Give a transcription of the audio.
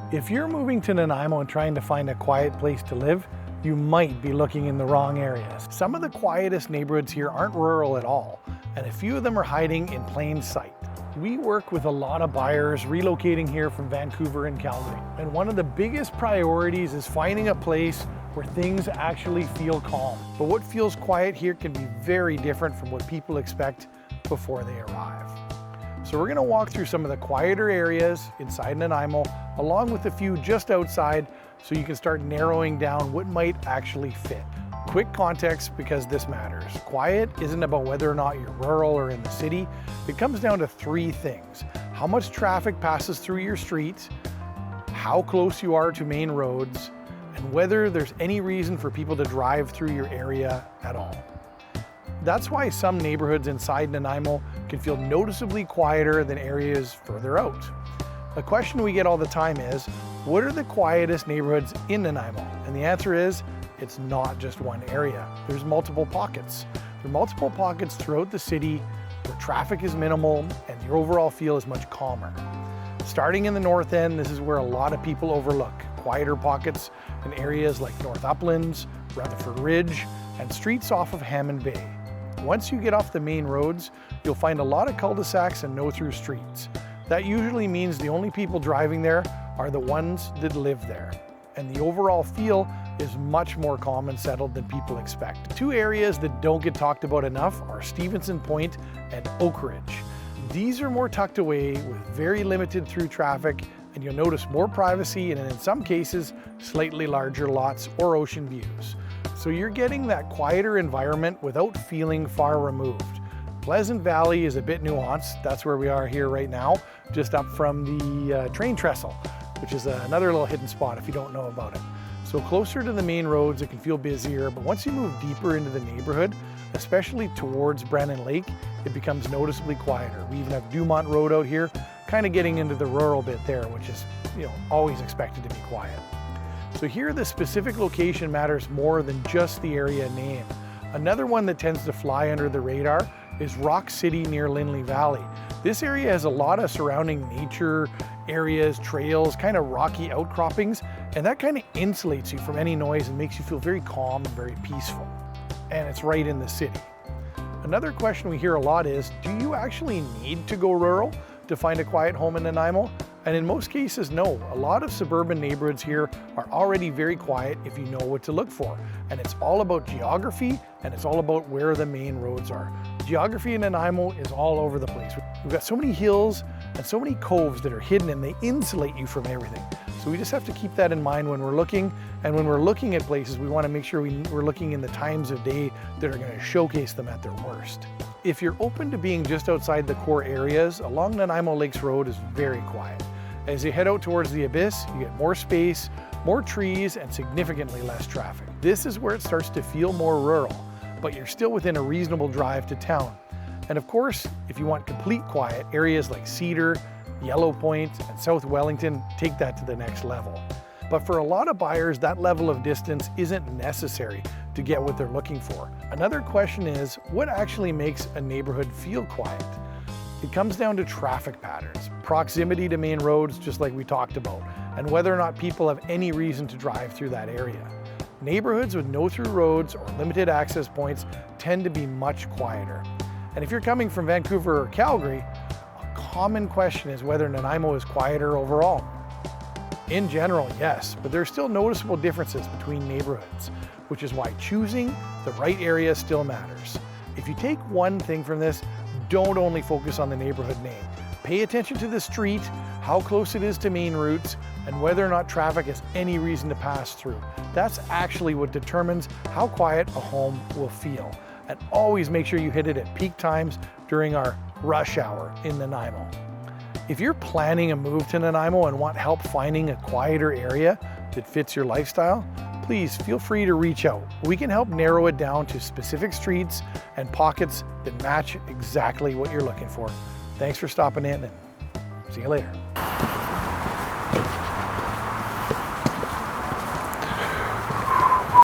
If you're moving to Nanaimo and trying to find a quiet place to live, you might be looking in the wrong areas. Some of the quietest neighborhoods here aren't rural at all, and a few of them are hiding in plain sight. We work with a lot of buyers relocating here from Vancouver and Calgary, and one of the biggest priorities is finding a place where things actually feel calm. But what feels quiet here can be very different from what people expect before they arrive. So we're going to walk through some of the quieter areas inside Nanaimo, along with a few just outside, so you can start narrowing down what might actually fit. Quick context, because this matters. Quiet isn't about whether or not you're rural or in the city. It comes down to three things: how much traffic passes through your streets, how close you are to main roads, and whether there's any reason for people to drive through your area at all. That's why some neighborhoods inside Nanaimo can feel noticeably quieter than areas further out. A question we get all the time is, what are the quietest neighborhoods in Nanaimo? And the answer is, it's not just one area. There's multiple pockets. There are multiple pockets throughout the city where traffic is minimal and your overall feel is much calmer. Starting in the North End, this is where a lot of people overlook. Quieter pockets in areas like North Uplands, Rutherford Ridge, and streets off of Hammond Bay. Once you get off the main roads, you'll find a lot of cul-de-sacs and no-through streets. That usually means the only people driving there are the ones that live there. And the overall feel is much more calm and settled than people expect. Two areas that don't get talked about enough are Stephenson Point and Oak Ridge. These are more tucked away with very limited through traffic, and you'll notice more privacy and in some cases, slightly larger lots or ocean views. So you're getting that quieter environment without feeling far removed. Pleasant Valley is a bit nuanced. That's where we are here right now, just up from the train trestle, which is another little hidden spot if you don't know about it. So closer to the main roads, it can feel busier, but once you move deeper into the neighborhood, especially towards Brannen Lake, it becomes noticeably quieter. We even have Doumont Road out here, kind of getting into the rural bit there, which is, always expected to be quiet. So here the specific location matters more than just the area name. Another one that tends to fly under the radar is Rock City near Linley Valley. This area has a lot of surrounding nature areas, trails, kind of rocky outcroppings, and that kind of insulates you from any noise and makes you feel very calm and very peaceful. And it's right in the city. Another question we hear a lot is, do you actually need to go rural to find a quiet home in Nanaimo? And in most cases, no. A lot of suburban neighborhoods here are already very quiet if you know what to look for. And it's all about geography, and it's all about where the main roads are. Geography in Nanaimo is all over the place. We've got so many hills and so many coves that are hidden, and they insulate you from everything. So we just have to keep that in mind when we're looking. And when we're looking at places, we want to make sure we're looking in the times of day that are going to showcase them at their worst. If you're open to being just outside the core areas, along Nanaimo Lakes Road is very quiet. As you head out towards the abyss, you get more space, more trees, and significantly less traffic. This is where it starts to feel more rural, but you're still within a reasonable drive to town. And of course, if you want complete quiet, areas like Cedar, Yellow Point, and South Wellington take that to the next level. But for a lot of buyers, that level of distance isn't necessary to get what they're looking for. Another question is, what actually makes a neighborhood feel quiet? It comes down to traffic patterns, proximity to main roads, just like we talked about, and whether or not people have any reason to drive through that area. Neighborhoods with no-through roads or limited access points tend to be much quieter. And if you're coming from Vancouver or Calgary, a common question is whether Nanaimo is quieter overall. In general, yes, but there are still noticeable differences between neighborhoods, which is why choosing the right area still matters. If you take one thing from this, don't only focus on the neighborhood name. Pay attention to the street, how close it is to main routes, and whether or not traffic has any reason to pass through. That's actually what determines how quiet a home will feel. And always make sure you hit it at peak times during our rush hour in Nanaimo. If you're planning a move to Nanaimo and want help finding a quieter area that fits your lifestyle, please feel free to reach out. We can help narrow it down to specific streets and pockets that match exactly what you're looking for. Thanks for stopping in, and see you later.